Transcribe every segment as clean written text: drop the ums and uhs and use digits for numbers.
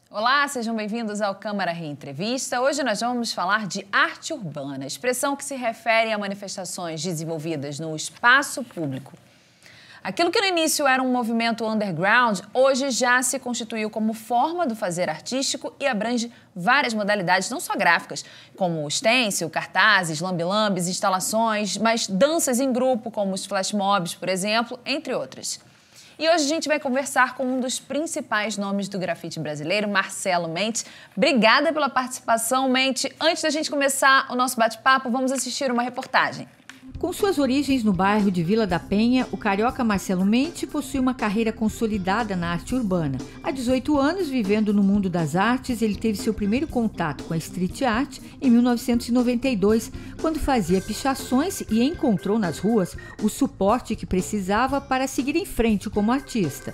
Olá, sejam bem-vindos ao Câmara Reentrevista. Hoje nós vamos falar de arte urbana, expressão que se refere a manifestações desenvolvidas no espaço público. Aquilo que no início era um movimento underground, hoje já se constituiu como forma do fazer artístico e abrange várias modalidades, não só gráficas, como stencil, cartazes, lambe-lambes, instalações, mas danças em grupo, como os flash mobs, por exemplo, entre outras. E hoje a gente vai conversar com um dos principais nomes do grafite brasileiro, Marcelo Mendes. Obrigada pela participação, Mendes. Antes da gente começar o nosso bate-papo, vamos assistir uma reportagem. Com suas origens no bairro de Vila da Penha, o carioca Marcelo Mendes possui uma carreira consolidada na arte urbana. Há 18 anos, vivendo no mundo das artes, ele teve seu primeiro contato com a street art em 1992, quando fazia pichações e encontrou nas ruas o suporte que precisava para seguir em frente como artista.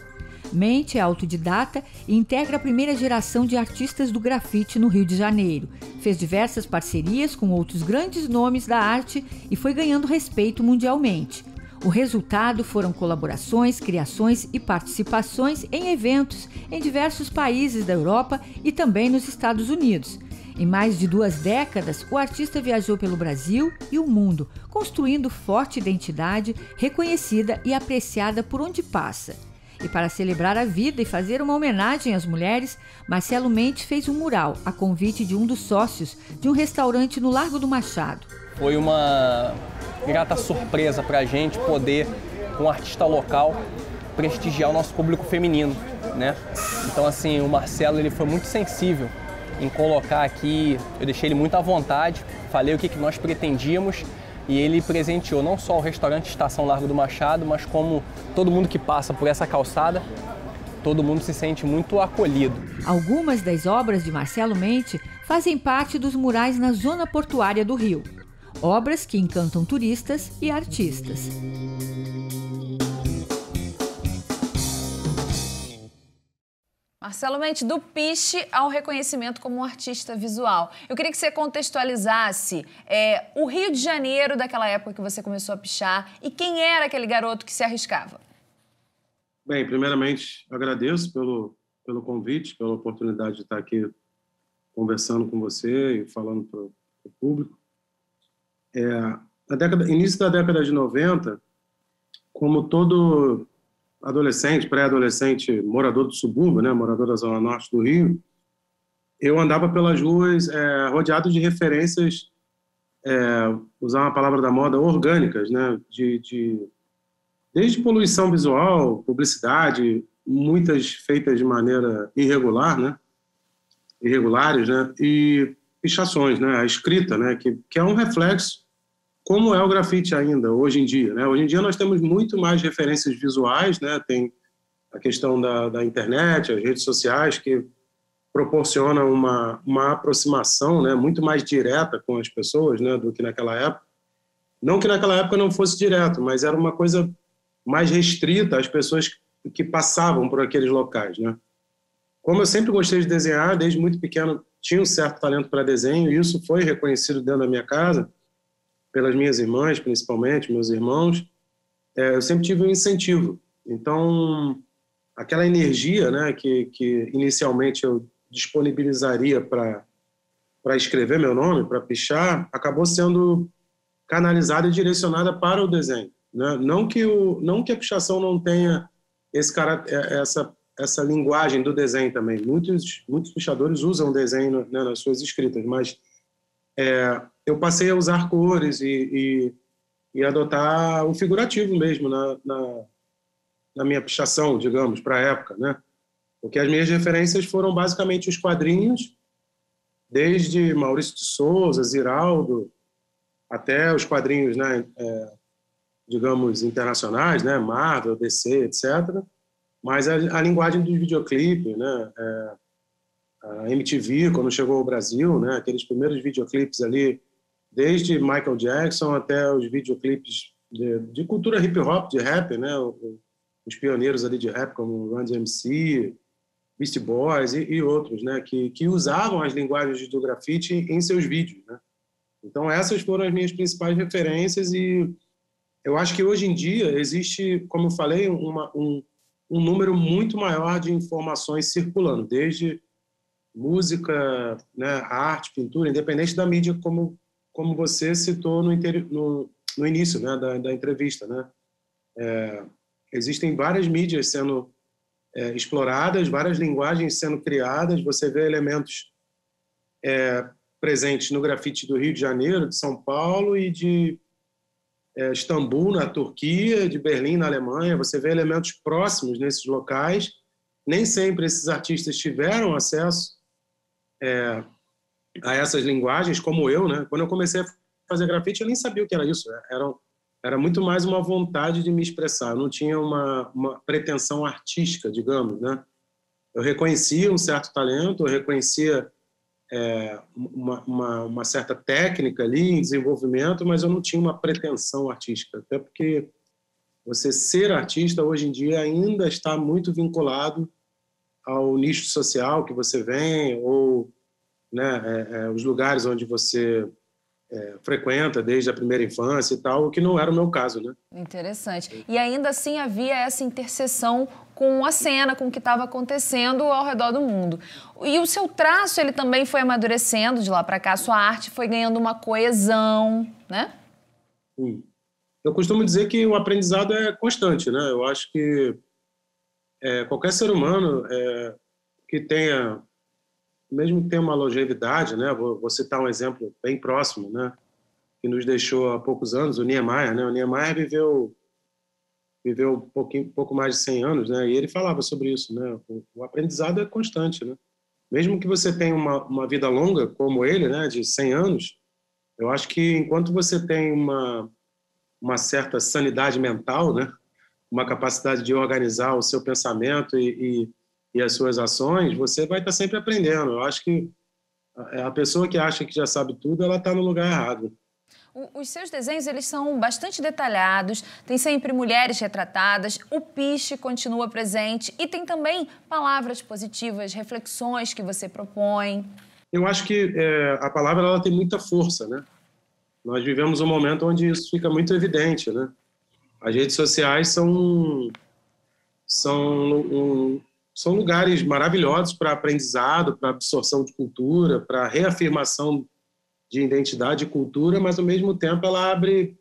Mendes é autodidata e integra a primeira geração de artistas do grafite no Rio de Janeiro. Fez diversas parcerias com outros grandes nomes da arte e foi ganhando respeito mundialmente. O resultado foram colaborações, criações e participações em eventos em diversos países da Europa e também nos Estados Unidos. Em mais de 2 décadas, o artista viajou pelo Brasil e o mundo, construindo forte identidade, reconhecida e apreciada por onde passa. E para celebrar a vida e fazer uma homenagem às mulheres, Marcelo Mendes fez um mural a convite de um dos sócios de um restaurante no Largo do Machado. Foi uma grata surpresa para a gente poder, com um artista local, prestigiar o nosso público feminino, né? Então, assim, o Marcelo ele foi muito sensível em colocar aqui, eu deixei ele muito à vontade, falei o que nós pretendíamos. E ele presenteou não só o restaurante Estação Largo do Machado, mas como todo mundo que passa por essa calçada, todo mundo se sente muito acolhido. Algumas das obras de Marcelo Mendes fazem parte dos murais na zona portuária do Rio. Obras que encantam turistas e artistas. Marcelo Mendes, do piche ao reconhecimento como um artista visual. Eu queria que você contextualizasse o Rio de Janeiro daquela época que você começou a pichar e quem era aquele garoto que se arriscava. Bem, primeiramente, agradeço pelo convite, pela oportunidade de estar aqui conversando com você e falando para o público. Início da década de 90, como todo adolescente, pré-adolescente, morador do subúrbio, né, morador da Zona Norte do Rio, eu andava pelas ruas rodeado de referências, usar uma palavra da moda, orgânicas, né, desde poluição visual, publicidade, muitas feitas de maneira irregular, né, irregulares, né, e pichações, né, a escrita, né, que é um reflexo como é o grafite ainda, hoje em dia, né? Hoje em dia nós temos muito mais referências visuais, né? Tem a questão da internet, as redes sociais, que proporcionam uma aproximação, né? Muito mais direta com as pessoas, né? Do que naquela época. Não que naquela época não fosse direto, mas era uma coisa mais restrita às pessoas que passavam por aqueles locais, né? Como eu sempre gostei de desenhar, desde muito pequeno tinha um certo talento para desenho, e isso foi reconhecido dentro da minha casa, pelas minhas irmãs, principalmente, meus irmãos, eu sempre tive um incentivo. Então, aquela energia, né, que inicialmente eu disponibilizaria para escrever meu nome, para pichar, acabou sendo canalizada e direcionada para o desenho, né? Não que a pichação não tenha essa linguagem do desenho também. Muitos pichadores usam o desenho, né, nas suas escritas, mas eu passei a usar cores e adotar o figurativo mesmo na minha pichação, digamos, para a época, né? Porque as minhas referências foram basicamente os quadrinhos, desde Maurício de Souza, Ziraldo, até os quadrinhos, né, digamos, internacionais, né, Marvel, DC, etc. Mas a linguagem dos videoclipes, né, a MTV, quando chegou ao Brasil, né, aqueles primeiros videoclipes ali, desde Michael Jackson até os videoclipes de cultura hip-hop, de rap, né, os pioneiros ali de rap, como Run DMC, Beastie Boys e outros, né, que usavam as linguagens do grafite em seus vídeos, né. Então, essas foram as minhas principais referências e eu acho que hoje em dia existe, como eu falei, um número muito maior de informações circulando, desde música, né, arte, pintura, independente da mídia, como você citou no início, né, da entrevista, né? Existem várias mídias sendo exploradas, várias linguagens sendo criadas, você vê elementos presentes no grafite do Rio de Janeiro, de São Paulo e de Istambul, na Turquia, de Berlim, na Alemanha. Você vê elementos próximos nesses locais. Nem sempre esses artistas tiveram acesso a essas linguagens, como eu, né? Quando eu comecei a fazer grafite, eu nem sabia o que era isso. Era muito mais uma vontade de me expressar. Eu não tinha uma pretensão artística, digamos, né? Eu reconhecia um certo talento, eu reconhecia uma certa técnica ali em desenvolvimento, mas eu não tinha uma pretensão artística, até porque você ser artista hoje em dia ainda está muito vinculado ao nicho social que você vem ou, né, os lugares onde você frequenta desde a primeira infância e tal, o que não era o meu caso, né? Interessante. E ainda assim havia essa interseção com a cena, com o que estava acontecendo ao redor do mundo. E o seu traço, ele também foi amadurecendo de lá para cá, a sua arte foi ganhando uma coesão, né? Sim. Eu costumo dizer que o aprendizado é constante, né? Eu acho que qualquer ser humano que tenha, mesmo que tenha uma longevidade, né? Vou citar um exemplo bem próximo, né? Que nos deixou há poucos anos, o Niemeyer, né? O Niemeyer viveu pouco mais de 100 anos, né? E ele falava sobre isso, né? O aprendizado é constante, né? Mesmo que você tenha uma vida longa como ele, né? De 100 anos, eu acho que enquanto você tem uma certa sanidade mental, né? Uma capacidade de organizar o seu pensamento e as suas ações, você vai estar sempre aprendendo. Eu acho que a pessoa que acha que já sabe tudo, ela está no lugar errado. Os seus desenhos, eles são bastante detalhados, tem sempre mulheres retratadas, o piche continua presente e tem também palavras positivas, reflexões que você propõe. Eu acho que a palavra ela tem muita força, né? Nós vivemos um momento onde isso fica muito evidente, né? As redes sociais são lugares maravilhosos para aprendizado, para absorção de cultura, para reafirmação de identidade e cultura, mas ao mesmo tempo ela abre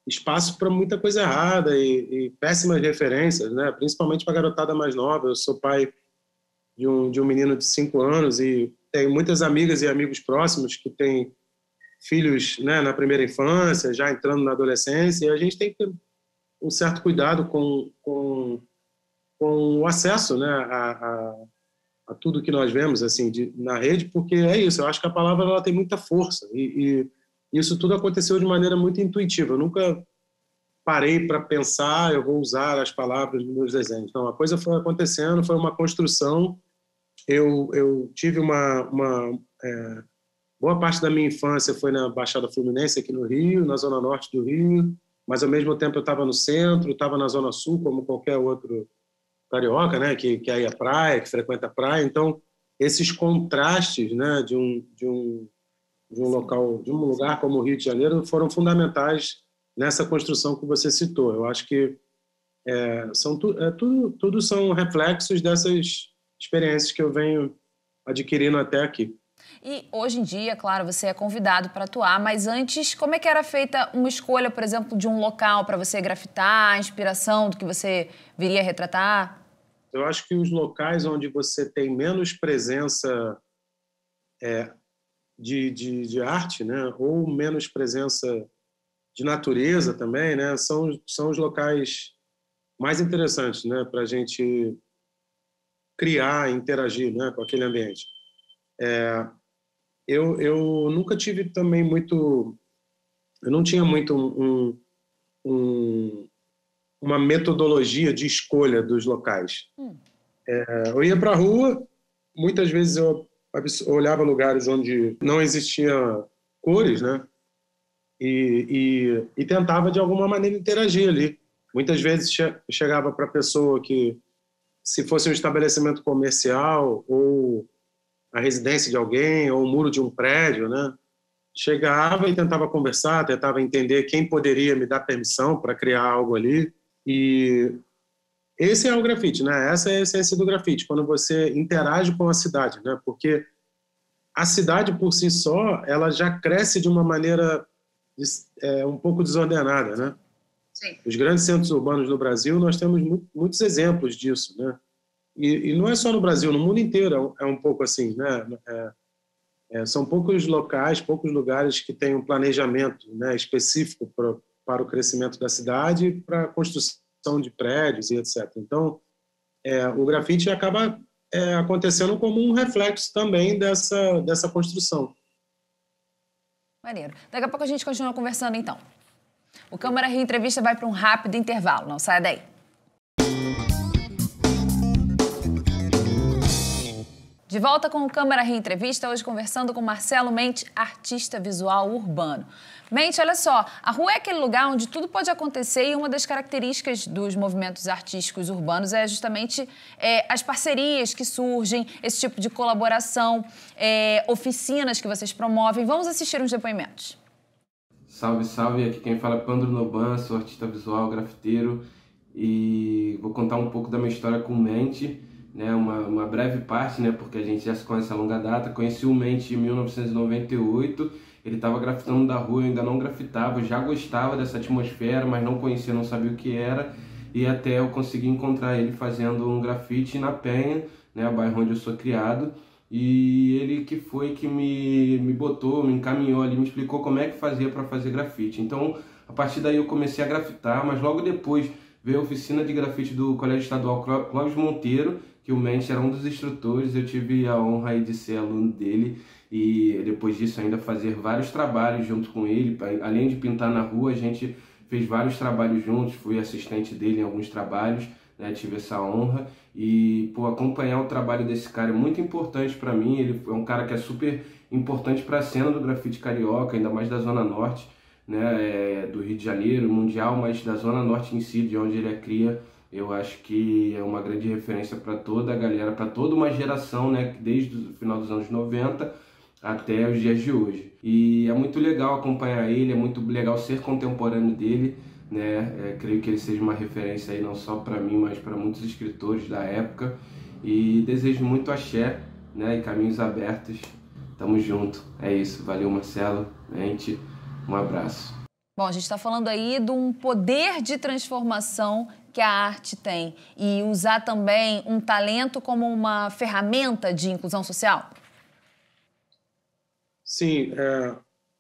espaço para muita coisa errada e péssimas referências, né? Principalmente para a garotada mais nova. Eu sou pai de um menino de 5 anos e tenho muitas amigas e amigos próximos que têm filhos, né, na primeira infância, já entrando na adolescência, e a gente tem que ter um certo cuidado com o acesso, né, a tudo que nós vemos assim na rede, porque é isso, eu acho que a palavra ela tem muita força e isso tudo aconteceu de maneira muito intuitiva. Eu nunca parei para pensar, eu vou usar as palavras nos meus desenhos. Então, a coisa foi acontecendo, foi uma construção. Eu tive boa parte da minha infância foi na Baixada Fluminense, aqui no Rio, na zona norte do Rio, mas ao mesmo tempo eu estava no centro, estava na zona sul, como qualquer outro carioca, né, que aí a praia, que frequenta a praia. Então, esses contrastes, né, de um local, de um lugar como o Rio de Janeiro, foram fundamentais nessa construção que você citou. Eu acho que tudo são reflexos dessas experiências que eu venho adquirindo até aqui. E hoje em dia, claro, você é convidado para atuar, mas antes, como é que era feita uma escolha, por exemplo, de um local para você grafitar, a inspiração do que você viria a retratar? Eu acho que os locais onde você tem menos presença de arte, né, ou menos presença de natureza também, né, são os locais mais interessantes, né, para a gente criar, interagir, né, com aquele ambiente. Eu nunca tive também eu não tinha muito uma metodologia de escolha dos locais. Eu ia para a rua, muitas vezes eu olhava lugares onde não existia cores, né? E tentava de alguma maneira interagir ali. Muitas vezes chegava para a pessoa que, se fosse um estabelecimento comercial ou a residência de alguém ou o muro de um prédio, né? chegava e tentava conversar, tentava entender quem poderia me dar permissão para criar algo ali. E esse é o grafite, né? Essa é a essência do grafite, quando você interage com a cidade, né? Porque a cidade por si só, ela já cresce de uma maneira um pouco desordenada, né? Sim. Os grandes centros urbanos no Brasil, nós temos muitos exemplos disso, né? E não é só no Brasil, no mundo inteiro é um pouco assim, né? São poucos locais, poucos lugares que têm um planejamento, né, específico para o crescimento da cidade, para a construção de prédios e etc. Então, o grafite acaba acontecendo como um reflexo também dessa construção. Maneiro. Daqui a pouco a gente continua conversando, então. O Câmara Rio Entrevista vai para um rápido intervalo. Não saia daí. De volta com o Câmara Rio Entrevista, hoje conversando com Marcelo Mente, artista visual urbano. Mente, olha só, a rua é aquele lugar onde tudo pode acontecer e uma das características dos movimentos artísticos urbanos é justamente as parcerias que surgem, esse tipo de colaboração, oficinas que vocês promovem. Vamos assistir uns depoimentos. Salve, salve, aqui quem fala é Pandro Noban, sou artista visual, grafiteiro e vou contar um pouco da minha história com o Mente, né, uma breve parte, né, porque a gente já se conhece a longa data. Conheci o Mente em 1998, ele estava grafitando da rua, eu ainda não grafitava, eu já gostava dessa atmosfera, mas não conhecia, não sabia o que era, e até eu consegui encontrar ele fazendo um grafite na Penha, né, o bairro onde eu sou criado, e ele que foi que me botou, me encaminhou ali, me explicou como é que fazia para fazer grafite. Então, a partir daí eu comecei a grafitar, mas logo depois veio a oficina de grafite do Colégio Estadual Clóvis Monteiro, que o Mente era um dos instrutores, eu tive a honra aí de ser aluno dele e depois disso ainda fazer vários trabalhos junto com ele. Além de pintar na rua, a gente fez vários trabalhos juntos, fui assistente dele em alguns trabalhos, né, tive essa honra e acompanhar o trabalho desse cara é muito importante para mim. Ele é um cara que é super importante para a cena do grafite carioca, ainda mais da Zona Norte, né, do Rio de Janeiro, mundial, mas da Zona Norte em si, de onde ele é cria. Eu acho que é uma grande referência para toda a galera, para toda uma geração, né, desde o final dos anos 90 até os dias de hoje. E é muito legal acompanhar ele, é muito legal ser contemporâneo dele, né? Creio que ele seja uma referência aí não só para mim, mas para muitos escritores da época. E desejo muito axé, né, e caminhos abertos. Tamo junto. É isso. Valeu, Marcelo. Mente. Um abraço. Bom, a gente está falando aí de um poder de transformação que a arte tem e usar também um talento como uma ferramenta de inclusão social? Sim,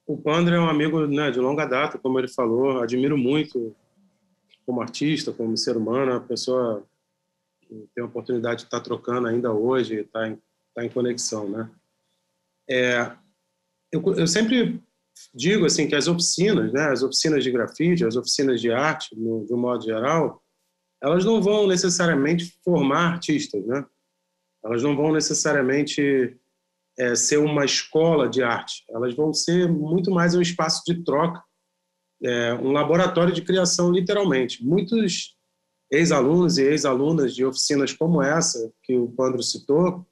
o Pandro é um amigo, né, de longa data, como ele falou, admiro muito como artista, como ser humano, uma pessoa que tem a oportunidade de estar trocando ainda hoje, estar em conexão, né? Eu sempre digo assim que as oficinas, né, as oficinas de grafite, as oficinas de arte, de um modo geral, elas não vão necessariamente formar artistas, né? Elas não vão necessariamente ser uma escola de arte. Elas vão ser muito mais um espaço de troca, um laboratório de criação, literalmente. Muitos ex-alunos e ex-alunas de oficinas como essa, que o Pandro citou,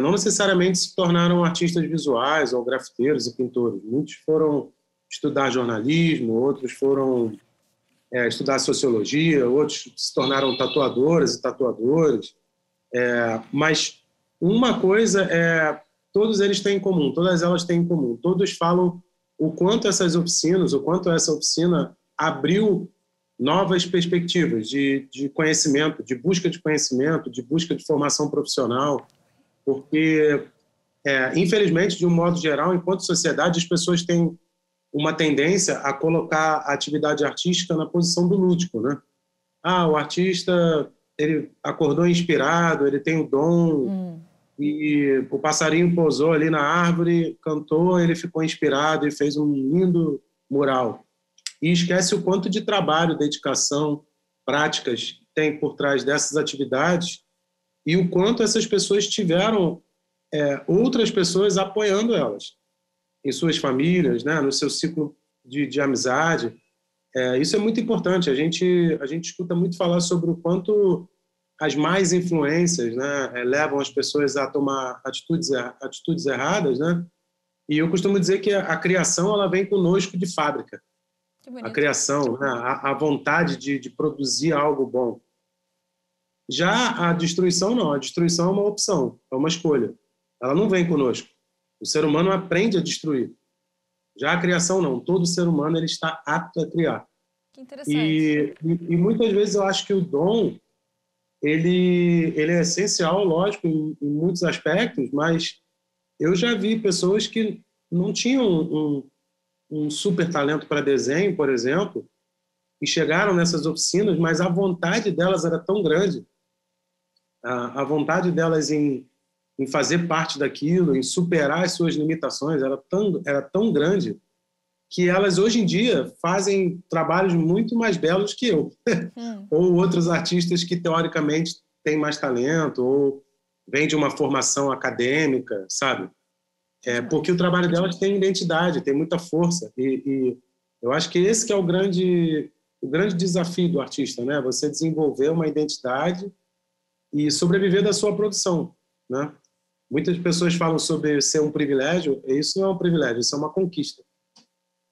não necessariamente se tornaram artistas visuais ou grafiteiros e pintores. Muitos foram estudar jornalismo, outros foram estudar sociologia, outros se tornaram tatuadoras e tatuadores. Mas uma coisa todos eles têm em comum, todas elas têm em comum. Todos falam o quanto essas oficinas, o quanto essa oficina abriu novas perspectivas de conhecimento, de busca de conhecimento, de busca de formação profissional, porque, infelizmente, de um modo geral, enquanto sociedade, as pessoas têm uma tendência a colocar a atividade artística na posição do lúdico, né? O artista, ele acordou inspirado, ele tem o dom, e o passarinho pousou ali na árvore, cantou, ele ficou inspirado e fez um lindo mural. E esquece o quanto de trabalho, dedicação, práticas tem por trás dessas atividades e o quanto essas pessoas tiveram outras pessoas apoiando elas em suas famílias, né, no seu ciclo de amizade. Isso é muito importante. A gente escuta muito falar sobre o quanto as más influências, né, levam as pessoas a tomar atitudes erradas, né? E eu costumo dizer que a criação ela vem conosco de fábrica. Que bonito. A criação, né? A vontade de produzir algo bom. Já a destruição, não. A destruição é uma opção, é uma escolha. Ela não vem conosco. O ser humano aprende a destruir. Já a criação, não. Todo ser humano ele está apto a criar. Que interessante. E muitas vezes eu acho que o dom ele é essencial, lógico, em muitos aspectos, mas eu já vi pessoas que não tinham um super talento para desenho, por exemplo, e chegaram nessas oficinas, mas a vontade delas era tão grande, a vontade delas em fazer parte daquilo, em superar as suas limitações, era tão grande que elas, hoje em dia, fazem trabalhos muito mais belos que eu. Ou outros artistas que, teoricamente, têm mais talento, ou vêm de uma formação acadêmica, sabe? Porque o trabalho delas tem identidade, tem muita força. E eu acho que esse que é o grande desafio do artista, né? Você desenvolver uma identidade e sobreviver da sua produção, né? Muitas pessoas falam sobre ser um privilégio. Isso não é um privilégio, isso é uma conquista.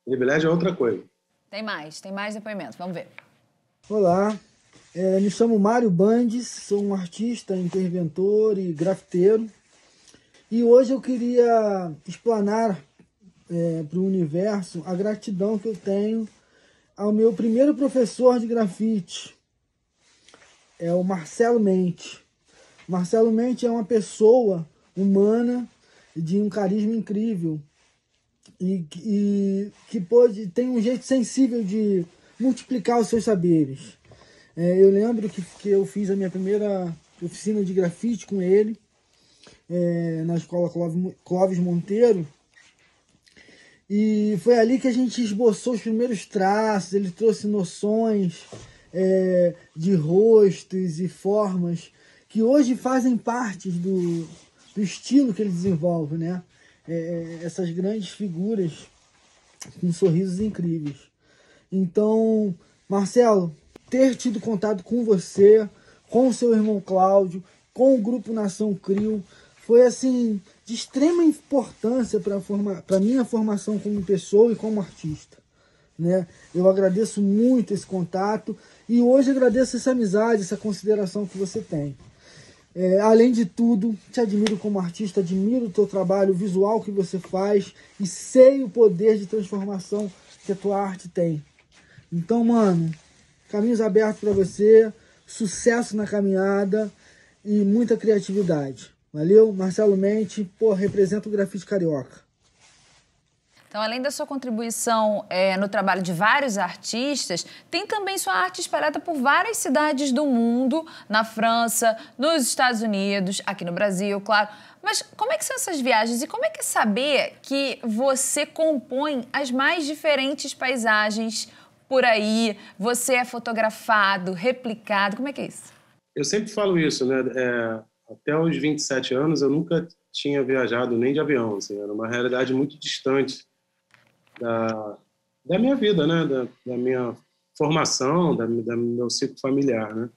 Privilégio é outra coisa. Tem mais depoimentos. Vamos ver. Olá, me chamo Mário Bandes, sou um artista, interventor e grafiteiro. E hoje eu queria explanar para o universo a gratidão que eu tenho ao meu primeiro professor de grafite, é o Marcelo Mente. Marcelo Mente é uma pessoa humana de um carisma incrível e que tem um jeito sensível de multiplicar os seus saberes. Eu lembro que eu fiz a minha primeira oficina de grafite com ele, na escola Clóvis Monteiro, e foi ali que a gente esboçou os primeiros traços. Ele trouxe noções de rostos e formas que hoje fazem parte do estilo que ele desenvolve, né? Essas grandes figuras com sorrisos incríveis. Então, Marcelo, ter tido contato com você, com o seu irmão Cláudio, com o Grupo Nação Crio, foi assim de extrema importância para a minha formação como pessoa e como artista, né? Eu agradeço muito esse contato e hoje agradeço essa amizade, essa consideração que você tem. Além de tudo, te admiro como artista, admiro o teu trabalho visual que você faz e sei o poder de transformação que a tua arte tem. Então, mano, caminhos abertos para você, sucesso na caminhada e muita criatividade. Valeu? Marcelo Mente, representa o grafite carioca. Então, além da sua contribuição no trabalho de vários artistas, tem também sua arte espalhada por várias cidades do mundo, na França, nos Estados Unidos, aqui no Brasil, claro. Mas como é que são essas viagens e como é que é saber que você compõe as mais diferentes paisagens por aí? Você é fotografado, replicado, como é que é isso? Eu sempre falo isso, né? Até os 27 anos eu nunca tinha viajado nem de avião, assim, era uma realidade muito distante da minha vida, né? Da minha formação, do meu ciclo familiar, né?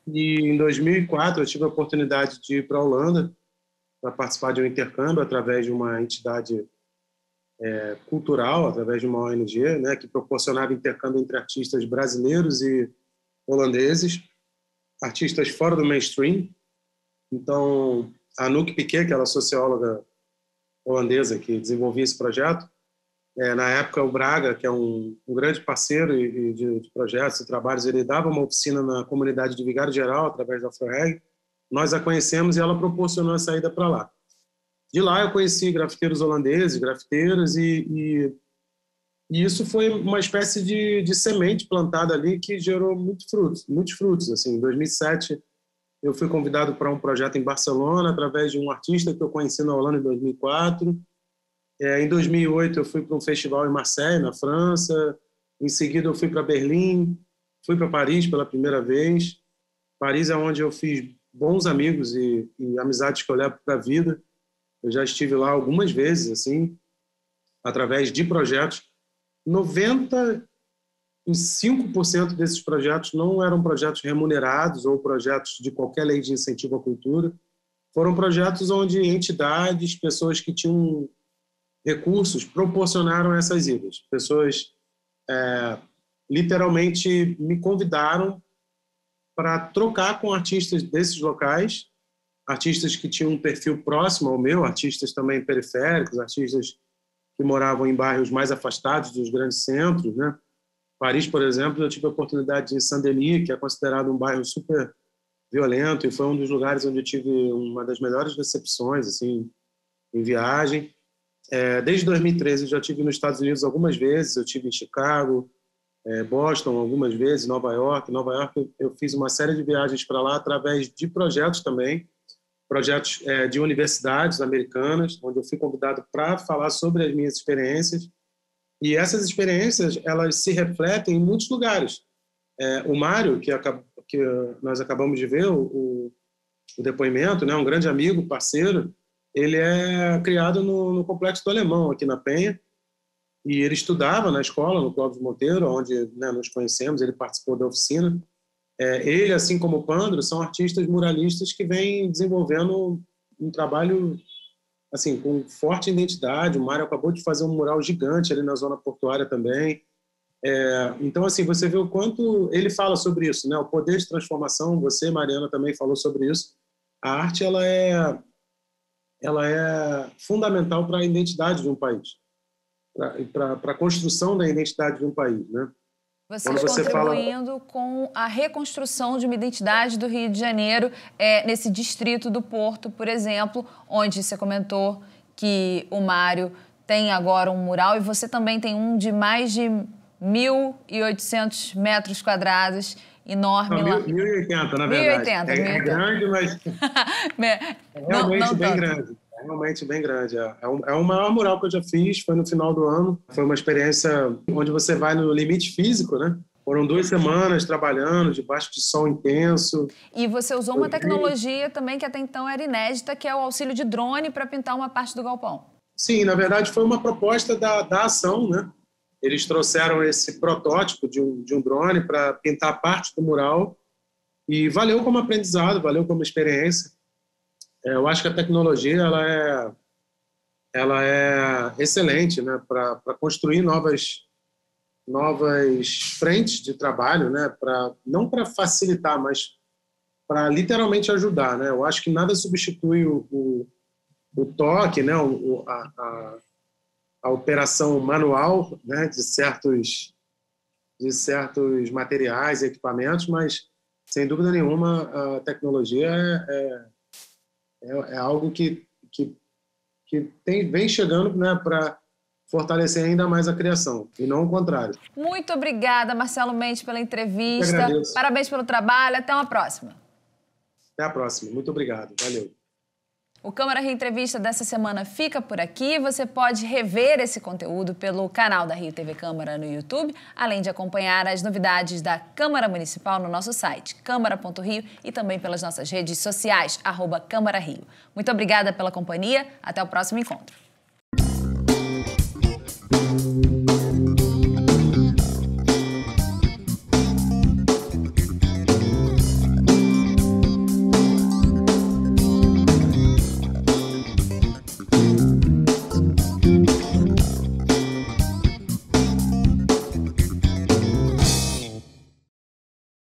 E em 2004 eu tive a oportunidade de ir para a Holanda para participar de um intercâmbio através de uma entidade cultural, através de uma ONG, né? Que proporcionava intercâmbio entre artistas brasileiros e holandeses, artistas fora do mainstream. Então, a Anouk Piquet, que era a socióloga holandesa que desenvolvia esse projeto, na época o Braga, que é um grande parceiro de projetos e trabalhos, ele dava uma oficina na comunidade de Vigário Geral, através da Afro-Reg. Nós a conhecemos e ela proporcionou a saída para lá. De lá eu conheci grafiteiros holandeses, grafiteiras, e isso foi uma espécie de semente plantada ali que gerou muitos frutos. Assim, em 2007, eu fui convidado para um projeto em Barcelona, através de um artista que eu conheci na Holanda em 2004. Em 2008, eu fui para um festival em Marseille, na França. Em seguida, eu fui para Berlim. Fui para Paris pela primeira vez. Paris é onde eu fiz bons amigos e amizades que eu levo para a vida. Eu já estive lá algumas vezes, assim, através de projetos. 95% desses projetos não eram projetos remunerados ou projetos de qualquer lei de incentivo à cultura. Foram projetos onde entidades, pessoas que tinham recursos proporcionaram essas idas. Pessoas literalmente me convidaram para trocar com artistas desses locais, artistas que tinham um perfil próximo ao meu, artistas também periféricos, artistas que moravam em bairros mais afastados dos grandes centros, né? Paris, por exemplo, eu tive a oportunidade de ir em Saint-Denis, que é considerado um bairro super violento, e foi um dos lugares onde eu tive uma das melhores recepções, assim, em viagem. Desde 2013 eu já estive nos Estados Unidos algumas vezes, eu estive em Chicago, Boston algumas vezes, Nova York. Nova York eu fiz uma série de viagens para lá através de projetos também, projetos de universidades americanas, onde eu fui convidado para falar sobre as minhas experiências. E essas experiências, elas se refletem em muitos lugares. O Mário, que nós acabamos de ver, o depoimento, né, um grande amigo, parceiro, ele é criado no Complexo do Alemão, aqui na Penha, e ele estudava na escola, no Clóvis Monteiro, onde, né, nos conhecemos, ele participou da oficina. Ele, assim como o Pandro, são artistas muralistas que vêm desenvolvendo um trabalho assim, com forte identidade. O Mário acabou de fazer um mural gigante ali na zona portuária também. Então, assim, você vê o quanto ele fala sobre isso, né? O poder de transformação. Você, Mariana, também falou sobre isso. A arte, ela é fundamental para a identidade de um país, para a construção da identidade de um país, né? Vocês contribuindo com a reconstrução de uma identidade do Rio de Janeiro, nesse distrito do Porto, por exemplo, onde você comentou que o Mário tem agora um mural e você também tem um de mais de 1.800 metros quadrados, enorme. Não, 1.080, na verdade. 1.080. É grande, mas realmente bem grande. Realmente bem grande. É o maior mural que eu já fiz, foi no final do ano. Foi uma experiência onde você vai no limite físico, né? Foram 2 semanas trabalhando, debaixo de sol intenso. E você usou uma tecnologia também que até então era inédita, que é o auxílio de drone para pintar uma parte do galpão. Sim, na verdade foi uma proposta da ação, né? Eles trouxeram esse protótipo de um drone para pintar parte do mural e valeu como aprendizado, valeu como experiência. Eu acho que a tecnologia ela é excelente, né, para construir novas frentes de trabalho, né, não para facilitar, mas para literalmente ajudar, né. Eu acho que nada substitui o toque, né, a operação manual, né, de certos materiais e equipamentos, mas sem dúvida nenhuma a tecnologia é algo que vem chegando, né, para fortalecer ainda mais a criação, e não o contrário. Muito obrigada, Marcelo Mendes, pela entrevista. Parabéns pelo trabalho. Até uma próxima. Até a próxima. Muito obrigado. Valeu. O Câmara Rio Entrevista dessa semana fica por aqui. Você pode rever esse conteúdo pelo canal da Rio TV Câmara no YouTube, além de acompanhar as novidades da Câmara Municipal no nosso site, câmara.rio, e também pelas nossas redes sociais, @Câmara Rio. Muito obrigada pela companhia. Até o próximo encontro.